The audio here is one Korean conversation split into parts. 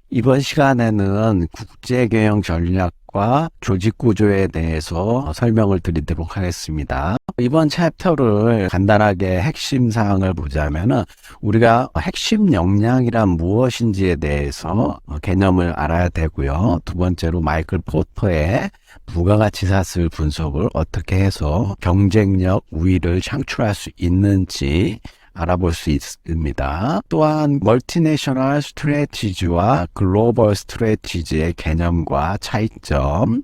이번 시간에는 국제경영 전략과 조직 구조에 대해서 설명을 드리도록 하겠습니다. 이번 챕터를 간단하게 핵심 사항을 보자면은 우리가 핵심 역량이란 무엇인지에 대해서 개념을 알아야 되고요. 두 번째로 마이클 포터의 부가가치사슬 분석을 어떻게 해서 경쟁력 우위를 창출할 수 있는지 알아볼 수 있습니다. 또한 멀티내셔널 스트래티지와 글로벌 스트래티지의 개념과 차이점,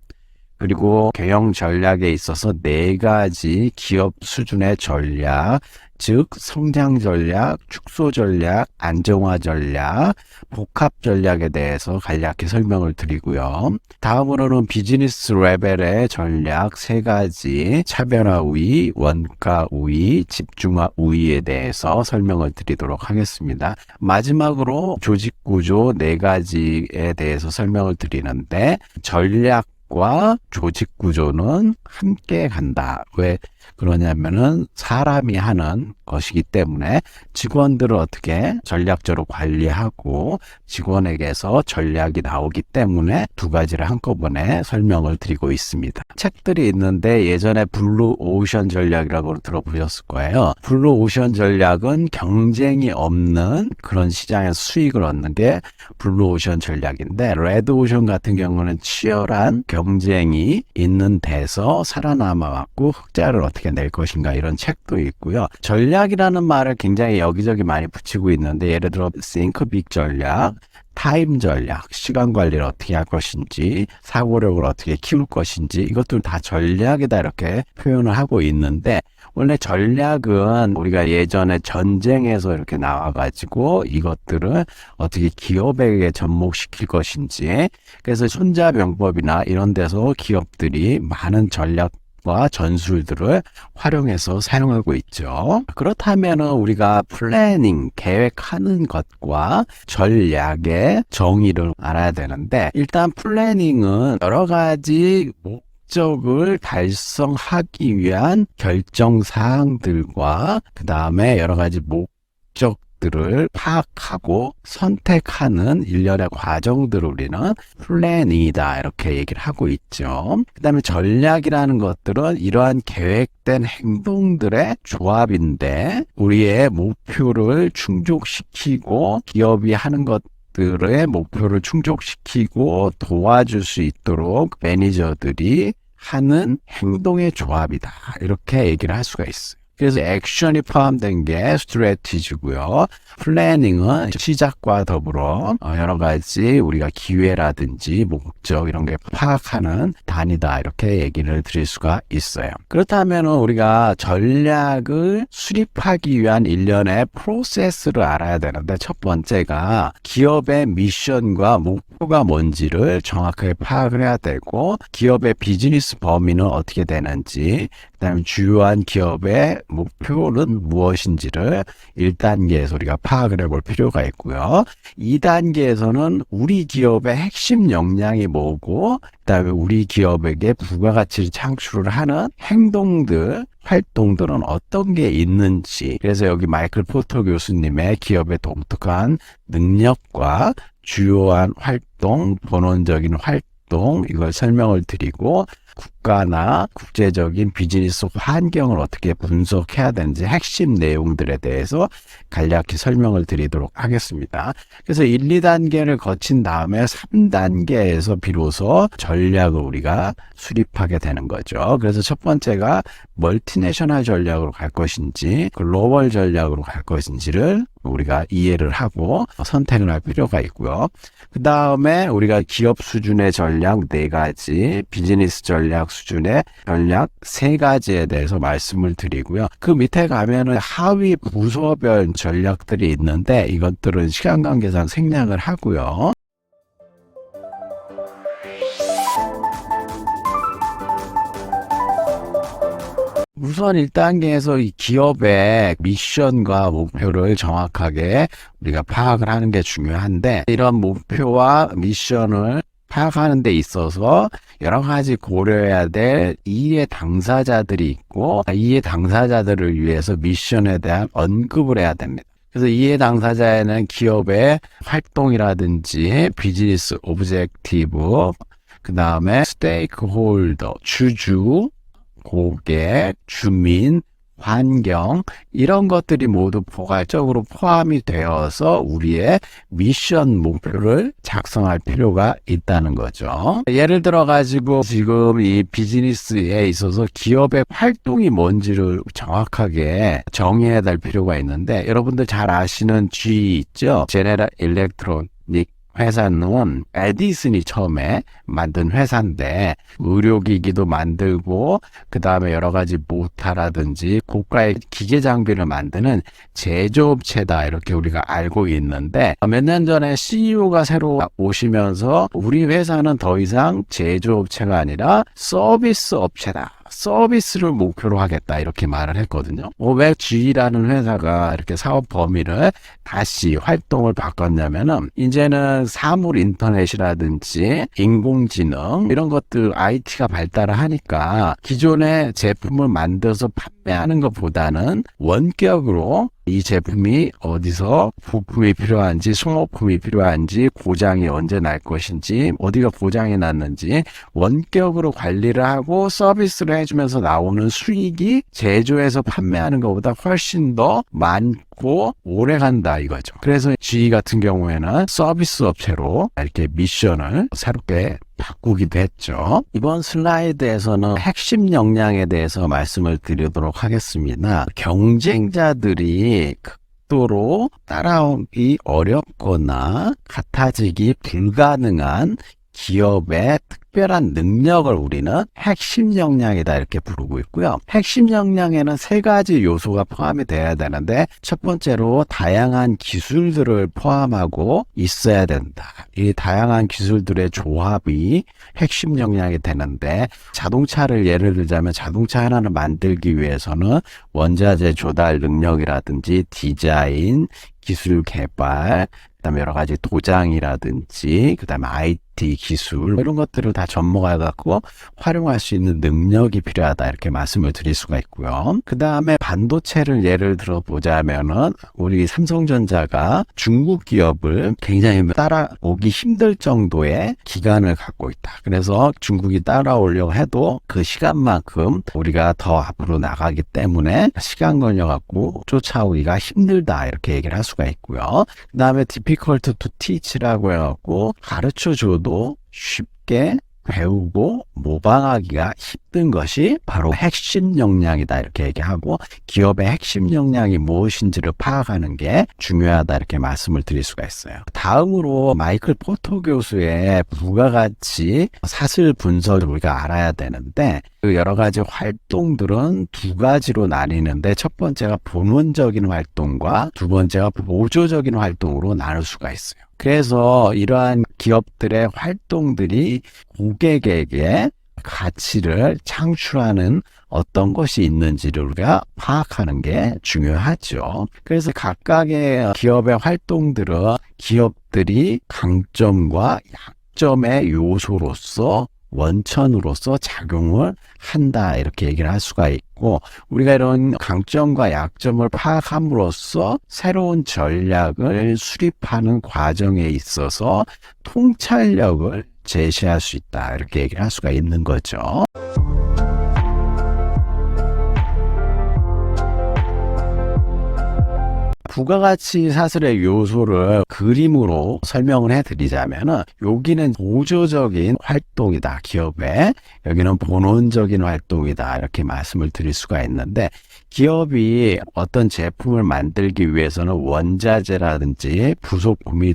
그리고 경영 전략에 있어서 네 가지 기업 수준의 전략, 즉 성장 전략, 축소 전략, 안정화 전략, 복합 전략에 대해서 간략히 설명을 드리고요. 다음으로는 비즈니스 레벨의 전략 세 가지, 차별화 우위, 원가 우위, 집중화 우위에 대해서 설명을 드리도록 하겠습니다. 마지막으로 조직 구조 네 가지에 대해서 설명을 드리는데, 전략과 조직 구조는 함께 간다. 왜 그러냐면은 사람이 하는 것이기 때문에 직원들을 어떻게 전략적으로 관리하고 직원에게서 전략이 나오기 때문에 두 가지를 한꺼번에 설명을 드리고 있습니다. 책들이 있는데 예전에 블루 오션 전략이라고 들어보셨을 거예요. 블루 오션 전략은 경쟁이 없는 그런 시장에서 수익을 얻는 게 블루 오션 전략인데, 레드 오션 같은 경우는 치열한 경쟁이 있는 데서 살아남아왔고 흑자를 어떻게 낼 것인가, 이런 책도 있고요. 전략이라는 말을 굉장히 여기저기 많이 붙이고 있는데, 예를 들어 think big 전략, 타임 전략, 시간 관리를 어떻게 할 것인지, 사고력을 어떻게 키울 것인지, 이것들 다 전략이다 이렇게 표현을 하고 있는데, 원래 전략은 우리가 예전에 전쟁에서 이렇게 나와가지고 이것들을 어떻게 기업에게 접목시킬 것인지, 그래서 손자병법이나 이런 데서 기업들이 많은 전략과 전술들을 활용해서 사용하고 있죠. 그렇다면 우리가 플래닝, 계획하는 것과 전략의 정의를 알아야 되는데, 일단 플래닝은 여러 가지 목적을 달성하기 위한 결정사항들과 그 다음에 여러 가지 목적들을 파악하고 선택하는 일련의 과정들을 우리는 플랜이다 이렇게 얘기를 하고 있죠. 그 다음에 전략이라는 것들은 이러한 계획된 행동들의 조합인데, 우리의 목표를 충족시키고 기업이 하는 것들의 목표를 충족시키고 도와줄 수 있도록 매니저들이 하는 행동의 조합이다 이렇게 얘기를 할 수가 있어요. 그래서 액션이 포함된 게 스트래티지고요. 플래닝은 시작과 더불어 여러 가지 우리가 기회라든지 목적 이런 게 파악하는 단위다 이렇게 얘기를 드릴 수가 있어요. 그렇다면 우리가 전략을 수립하기 위한 일련의 프로세스를 알아야 되는데, 첫 번째가 기업의 미션과 목표가 뭔지를 정확하게 파악을 해야 되고, 기업의 비즈니스 범위는 어떻게 되는지, 그다음에 주요한 기업의 목표는 무엇인지를 1단계에서 우리가 파악을 해볼 필요가 있고요. 2단계에서는 우리 기업의 핵심 역량이 뭐고, 그다음에 우리 기업에게 부가가치를 창출을 하는 행동들, 활동들은 어떤 게 있는지, 그래서 여기 마이클 포터 교수님의 기업의 독특한 능력과 주요한 활동, 본원적인 활동, 이걸 설명을 드리고, 국가나 국제적인 비즈니스 환경을 어떻게 분석해야 되는지 핵심 내용들에 대해서 간략히 설명을 드리도록 하겠습니다. 그래서 1, 2단계를 거친 다음에 3단계에서 비로소 전략을 우리가 수립하게 되는 거죠. 그래서 첫 번째가 멀티내셔널 전략으로 갈 것인지 글로벌 전략으로 갈 것인지를 우리가 이해를 하고 선택을 할 필요가 있고요. 그 다음에 우리가 기업 수준의 전략 4가지, 비즈니스 전략 수준의 전략 3가지에 대해서 말씀을 드리고요. 그 밑에 가면은 하위 부서별 전략들이 있는데, 이것들은 시간 관계상 생략을 하고요. 우선 1단계에서 이 기업의 미션과 목표를 정확하게 우리가 파악을 하는 게 중요한데, 이런 목표와 미션을 파악하는 데 있어서 여러 가지 고려해야 될 이해 당사자들이 있고, 이해 당사자들을 위해서 미션에 대한 언급을 해야 됩니다. 그래서 이해 당사자에는 기업의 활동이라든지 비즈니스 오브젝티브, 그 다음에 스테이크홀더, 주주, 고객, 주민, 환경, 이런 것들이 모두 포괄적으로 포함이 되어서 우리의 미션 목표를 작성할 필요가 있다는 거죠. 예를 들어 가지고 지금 이 비즈니스에 있어서 기업의 활동이 뭔지를 정확하게 정의해야 될 필요가 있는데, 여러분들 잘 아시는 G 있죠? 제네럴 일렉트로닉 회사는 에디슨이 처음에 만든 회사인데, 의료기기도 만들고 그 다음에 여러 가지 모터라든지 고가의 기계 장비를 만드는 제조업체다, 이렇게 우리가 알고 있는데, 몇 년 전에 CEO가 새로 오시면서 우리 회사는 더 이상 제조업체가 아니라 서비스 업체다, 서비스를 목표로 하겠다, 이렇게 말을 했거든요. 왜 G라는 회사가 이렇게 사업 범위를 다시 활동을 바꿨냐면은, 이제는 사물 인터넷이라든지 인공지능 이런 것들 IT가 발달을 하니까 기존의 제품을 만들어서 판매하는 것보다는 원격으로 이 제품이 어디서 부품이 필요한지, 소모품이 필요한지, 고장이 언제 날 것인지, 어디가 고장이 났는지 원격으로 관리를 하고 서비스를 해주면서 나오는 수익이 제조해서 판매하는 것보다 훨씬 더 많고 오래 간다, 이거죠. 그래서 GE 같은 경우에는 서비스 업체로 이렇게 미션을 새롭게 바꾸기도 했죠. 이번 슬라이드에서는 핵심 역량에 대해서 말씀을 드리도록 하겠습니다. 경쟁자들이 극도로 따라오기 어렵거나 같아지기 불가능한 기업의 특별한 능력을 우리는 핵심 역량이다, 이렇게 부르고 있고요. 핵심 역량에는 세 가지 요소가 포함이 돼야 되는데, 첫 번째로 다양한 기술들을 포함하고 있어야 된다. 이 다양한 기술들의 조합이 핵심 역량이 되는데, 자동차를 예를 들자면 자동차 하나를 만들기 위해서는 원자재 조달 능력이라든지 디자인, 기술 개발, 그다음에 여러 가지 도장이라든지, 그다음에 IT 기술, 이런 것들을 다 접목해 갖고 활용할 수 있는 능력이 필요하다, 이렇게 말씀을 드릴 수가 있고요. 그다음에 반도체를 예를 들어 보자면은 우리 삼성전자가 중국 기업을 굉장히 따라오기 힘들 정도의 기간을 갖고 있다. 그래서 중국이 따라오려고 해도 그 시간만큼 우리가 더 앞으로 나가기 때문에 시간 걸려 갖고 쫓아오기가 힘들다, 이렇게 얘기를 할 수가 있고요. 그다음에 difficult to teach라고 해갖고 가르쳐줘도 쉽게 배우고 모방하기가 힘든 것이 바로 핵심 역량이다, 이렇게 얘기하고, 기업의 핵심 역량이 무엇인지를 파악하는 게 중요하다, 이렇게 말씀을 드릴 수가 있어요. 다음으로 마이클 포터 교수의 부가가치 사슬 분석을 우리가 알아야 되는데, 그 여러 가지 활동들은 두 가지로 나뉘는데, 첫 번째가 본원적인 활동과 두 번째가 보조적인 활동으로 나눌 수가 있어요. 그래서 이러한 기업들의 활동들이 고객에게 가치를 창출하는 어떤 것이 있는지를 우리가 파악하는 게 중요하죠. 그래서 각각의 기업의 활동들은 기업들이 강점과 약점의 요소로서, 원천으로서 작용을 한다, 이렇게 얘기를 할 수가 있고, 우리가 이런 강점과 약점을 파악함으로써 새로운 전략을 수립하는 과정에 있어서 통찰력을 제시할 수 있다, 이렇게 얘기를 할 수가 있는 거죠. 부가가치 사슬의 요소를 그림으로 설명을 해드리자면은, 여기는 보조적인 활동이다, 기업의. 여기는 본원적인 활동이다, 이렇게 말씀을 드릴 수가 있는데, 기업이 어떤 제품을 만들기 위해서는 원자재라든지 부속품이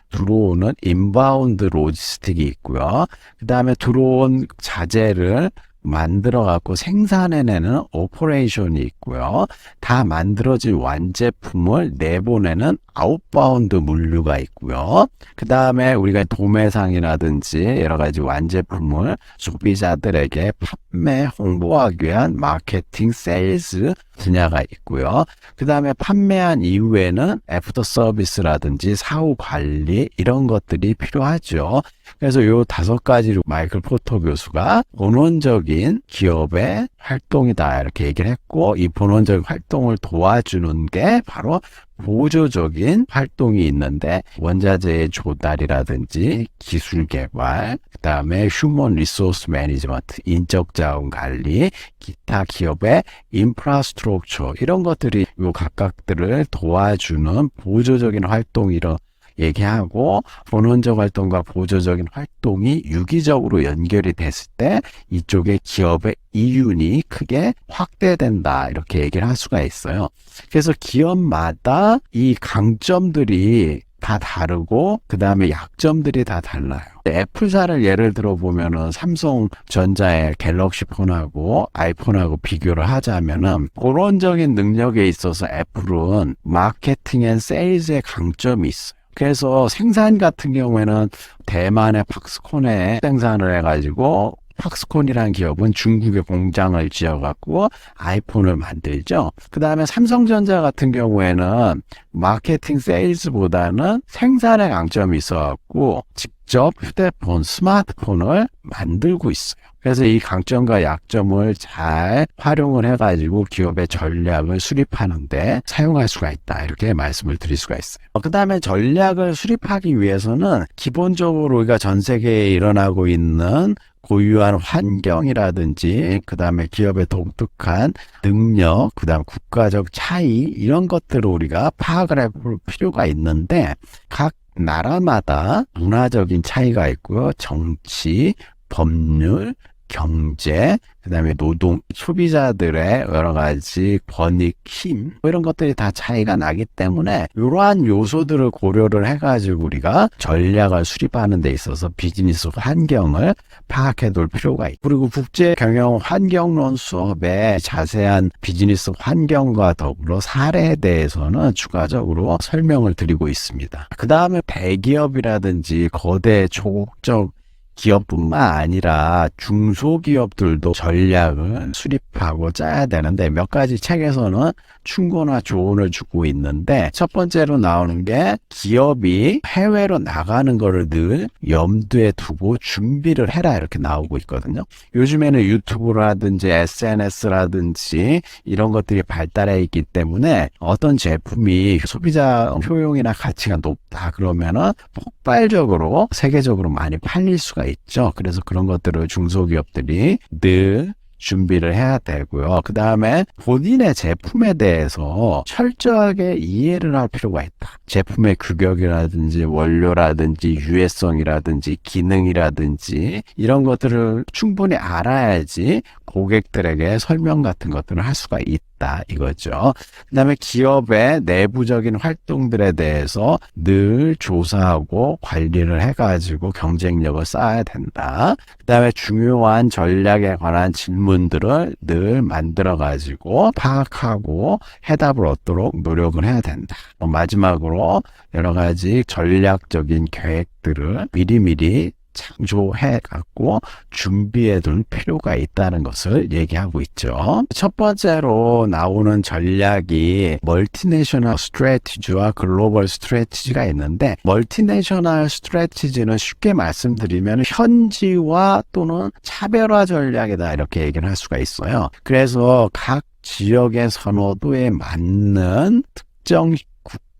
들어오는 인바운드 로지스틱이 있고요. 그 다음에 들어온 자재를 만들어 갖고 생산해내는 오퍼레이션이 있고요. 다 만들어진 완제품을 내보내는 아웃바운드 물류가 있고요. 그 다음에 우리가 도매상이라든지 여러 가지 완제품을 소비자들에게 판매, 홍보하기 위한 마케팅, 세일즈 분야가 있고요. 그 다음에 판매한 이후에는 애프터 서비스라든지 사후 관리, 이런 것들이 필요하죠. 그래서 요 5가지로 마이클 포터 교수가 본원적인 기업의 활동이다 이렇게 얘기를 했고, 이 본원적인 활동을 도와주는 게 바로 보조적인 활동이 있는데, 원자재의 조달이라든지 기술 개발, 그 다음에 휴먼 리소스 매니지먼트, 인적 자원 관리, 기타 기업의 인프라스트럭처, 이런 것들이 요 각각들을 도와주는 보조적인 활동이라 얘기하고, 본원적 활동과 보조적인 활동이 유기적으로 연결이 됐을 때 이쪽에 기업의 이윤이 크게 확대된다 이렇게 얘기를 할 수가 있어요. 그래서 기업마다 이 강점들이 다 다르고 그 다음에 약점들이 다 달라요. 애플사를 예를 들어 보면은 삼성전자의 갤럭시 폰하고 아이폰하고 비교를 하자면은, 본원적인 능력에 있어서 애플은 마케팅 앤 세일즈의 강점이 있어요. 그래서 생산 같은 경우에는 대만의 팍스콘에 생산을 해가지고, 팍스콘이라는 기업은 중국에 공장을 지어갖고 아이폰을 만들죠. 그 다음에 삼성전자 같은 경우에는 마케팅 세일즈보다는 생산의 강점이 있어갖고 직접 휴대폰, 스마트폰을 만들고 있어요. 그래서 이 강점과 약점을 잘 활용을 해가지고 기업의 전략을 수립하는데 사용할 수가 있다 이렇게 말씀을 드릴 수가 있어요. 그 다음에 전략을 수립하기 위해서는 기본적으로 우리가 전 세계에 일어나고 있는 고유한 환경이라든지, 그 다음에 기업의 독특한 능력, 그 다음 국가적 차이, 이런 것들을 우리가 파악을 해볼 필요가 있는데, 각 나라마다 문화적인 차이가 있고요. 정치, 법률, 경제, 그 다음에 노동, 소비자들의 여러 가지 권익, 힘, 이런 것들이 다 차이가 나기 때문에 이러한 요소들을 고려를 해가지고 우리가 전략을 수립하는 데 있어서 비즈니스 환경을 파악해 둘 필요가 있고, 그리고 국제 경영 환경론 수업에 자세한 비즈니스 환경과 더불어 사례에 대해서는 추가적으로 설명을 드리고 있습니다. 그 다음에 대기업이라든지 거대 초국적 기업뿐만 아니라 중소기업들도 전략을 수립하고 짜야 되는데, 몇 가지 책에서는 충고나 조언을 주고 있는데, 첫 번째로 나오는 게 기업이 해외로 나가는 거를 늘 염두에 두고 준비를 해라 이렇게 나오고 있거든요. 요즘에는 유튜브라든지 SNS라든지 이런 것들이 발달해 있기 때문에 어떤 제품이 소비자 효용이나 가치가 높다 그러면은 폭발적으로 세계적으로 많이 팔릴 수가 있죠. 그래서 그런 것들을 중소기업들이 늘 준비를 해야 되고요. 그 다음에 본인의 제품에 대해서 철저하게 이해를 할 필요가 있다. 제품의 규격이라든지 원료라든지 유해성이라든지 기능이라든지 이런 것들을 충분히 알아야지 고객들에게 설명 같은 것들을 할 수가 있다 이거죠. 그 다음에 기업의 내부적인 활동들에 대해서 늘 조사하고 관리를 해가지고 경쟁력을 쌓아야 된다. 그 다음에 중요한 전략에 관한 질문들을 늘 만들어가지고 파악하고 해답을 얻도록 노력을 해야 된다. 마지막으로 여러 가지 전략적인 계획들을 미리미리 창조해 갖고 준비해 둘 필요가 있다는 것을 얘기하고 있죠. 첫 번째로 나오는 전략이 멀티내셔널 스트래티지와 글로벌 스트래티지가 있는데, 멀티내셔널 스트래티지는 쉽게 말씀드리면 현지화 또는 차별화 전략이다 이렇게 얘기를 할 수가 있어요. 그래서 각 지역의 선호도에 맞는 특정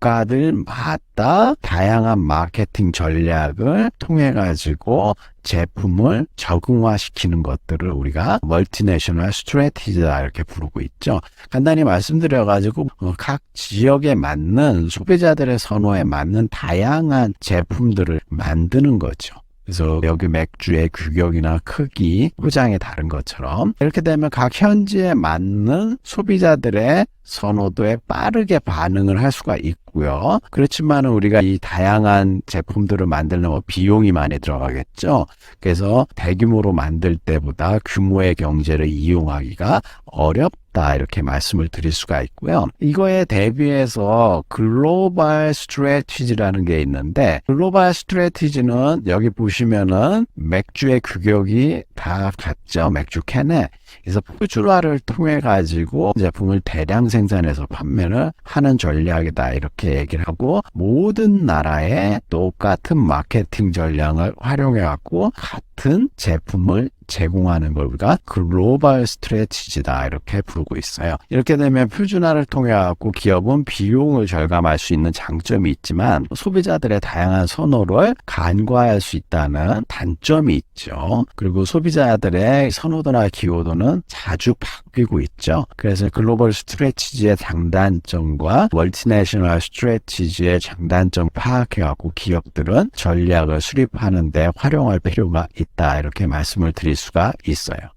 국가들마다 다양한 마케팅 전략을 통해 가지고 제품을 적응화시키는 것들을 우리가 멀티내셔널 스트래티지다 이렇게 부르고 있죠. 간단히 말씀드려 가지고 각 지역에 맞는 소비자들의 선호에 맞는 다양한 제품들을 만드는 거죠. 그래서 여기 맥주의 규격이나 크기, 포장이 다른 것처럼 이렇게 되면 각 현지에 맞는 소비자들의 선호도에 빠르게 반응을 할 수가 있고요. 그렇지만 우리가 이 다양한 제품들을 만들려면 비용이 많이 들어가겠죠. 그래서 대규모로 만들 때보다 규모의 경제를 이용하기가 어렵다 이렇게 말씀을 드릴 수가 있고요. 이거에 대비해서 글로벌 스트래티지라는 게 있는데, 글로벌 스트래티지는 여기 보시면은 맥주의 규격이 다 같죠. 맥주 캔에. 그래서 푸주화를 통해 가지고 제품을 대량 생산해서 판매를 하는 전략이다 이렇게 얘기를 하고, 모든 나라에 똑같은 마케팅 전략을 활용해 갖고 같은 제품을 제공하는 걸 우리가 글로벌 스트레티지다 이렇게 부르고 있어요. 이렇게 되면 표준화를 통해 갖고 기업은 비용을 절감할 수 있는 장점이 있지만 소비자들의 다양한 선호를 간과할 수 있다는 단점이 있죠. 그리고 소비자들의 선호도나 기호도는 자주 바뀌고 있죠. 그래서 글로벌 스트레티지의 장단점과 멀티내셔널 스트레티지의 장단점 파악해갖고 기업들은 전략을 수립하는 데 활용할 필요가 있다 이렇게 말씀을 드릴 수가 있어요.